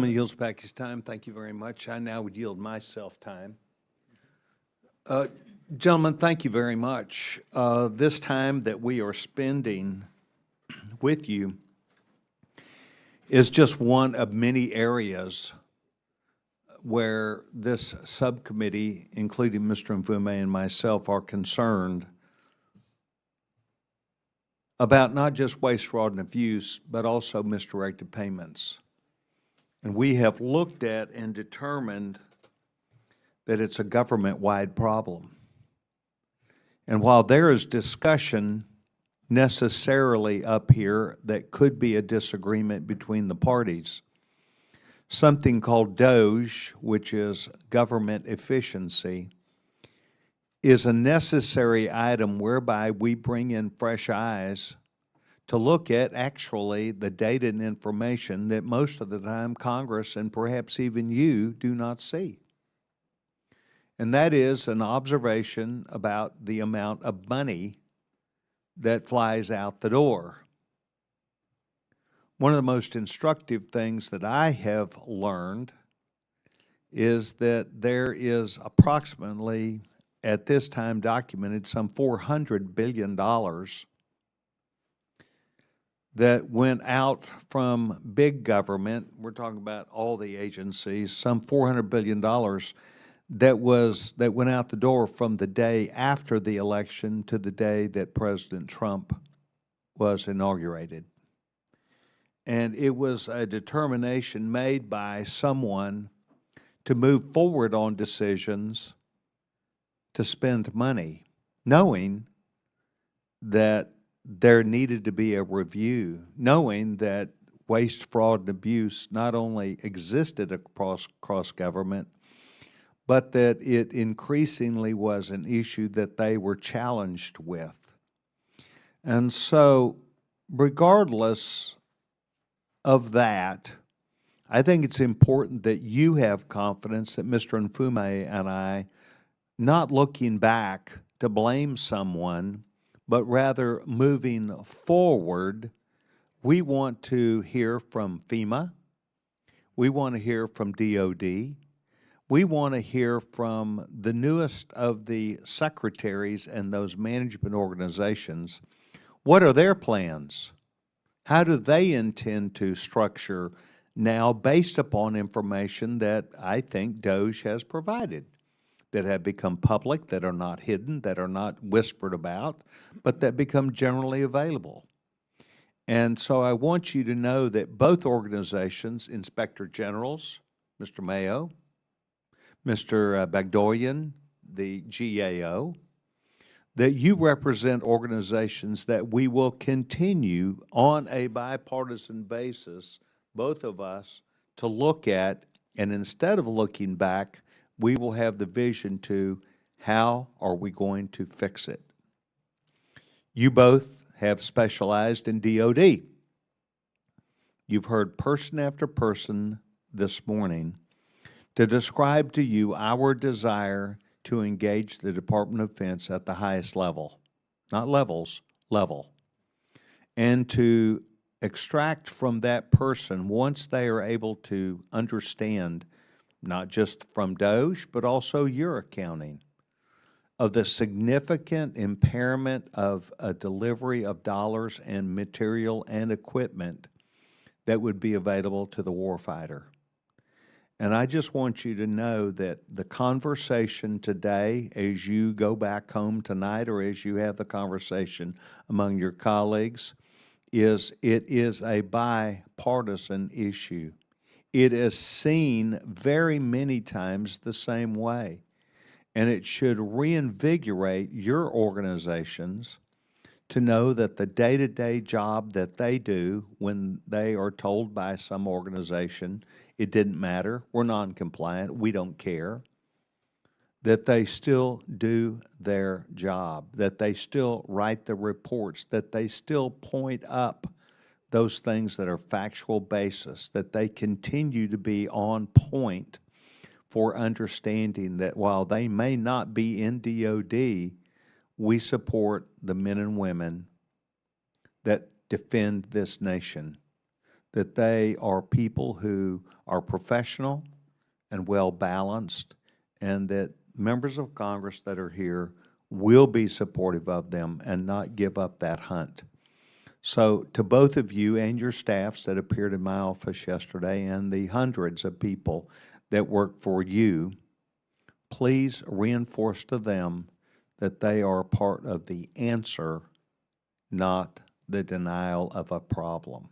Yields back his time. Thank you very much. I now would yield myself time. Gentlemen, thank you very much. This time that we are spending with you is just one of many areas where this subcommittee, including Mr. Mfume and myself, are concerned about not just waste, fraud, and abuse, but also misdirected payments. And we have looked at and determined that it's a government-wide problem. And while there is discussion necessarily up here that could be a disagreement between the parties, something called DOGE, which is government efficiency, is a necessary item whereby we bring in fresh eyes to look at actually the data and information that most of the time Congress and perhaps even you do not see. And that is an observation about the amount of money that flies out the door. One of the most instructive things that I have learned is that there is approximately, at this time documented, some $400 billion that went out from big government. We're talking about all the agencies, some $400 billion that went out the door from the day after the election to the day that President Trump was inaugurated. And it was a determination made by someone to move forward on decisions to spend money, knowing that there needed to be a review, knowing that waste, fraud, and abuse not only existed across government, but that it increasingly was an issue that they were challenged with. And so, regardless of that, I think it's important that you have confidence that Mr. Mfume and I, not looking back to blame someone, but rather moving forward, we want to hear from FEMA, we want to hear from DOD, we want to hear from the newest of the secretaries and those management organizations. What are their plans? How do they intend to structure now based upon information that I think DOGE has provided, that have become public, that are not hidden, that are not whispered about, but that become generally available? And so I want you to know that both organizations, Inspector Generals, Mr. Mayo, Mr. Bagdoyan, the GAO, that you represent organizations that we will continue on a bipartisan basis, both of us, to look at, and instead of looking back, we will have the vision to how are we going to fix it. You both have specialized in DOD. You've heard person after person this morning to describe to you our desire to engage the Department of Defense at the highest level, not levels, level, and to extract from that person, once they are able to understand, not just from DOGE, but also your accounting, of the significant impairment of a delivery of dollars and material and equipment that would be available to the warfighter. And I just want you to know that the conversation today, as you go back home tonight or as you have the conversation among your colleagues, it is a bipartisan issue. It is seen very many times the same way. And it should reinvigorate your organizations to know that the day-to-day job that they do when they are told by some organization, it didn't matter, we're non-compliant, we don't care, that they still do their job, that they still write the reports, that they still point up those things that are factual basis, that they continue to be on point for understanding that while they may not be in DOD, we support the men and women that defend this nation, that they are people who are professional and well-balanced, and that members of Congress that are here will be supportive of them and not give up that hunt. So to both of you and your staffs that appeared in my office yesterday and the hundreds of people that work for you, please reinforce to them that they are part of the answer, not the denial of a problem.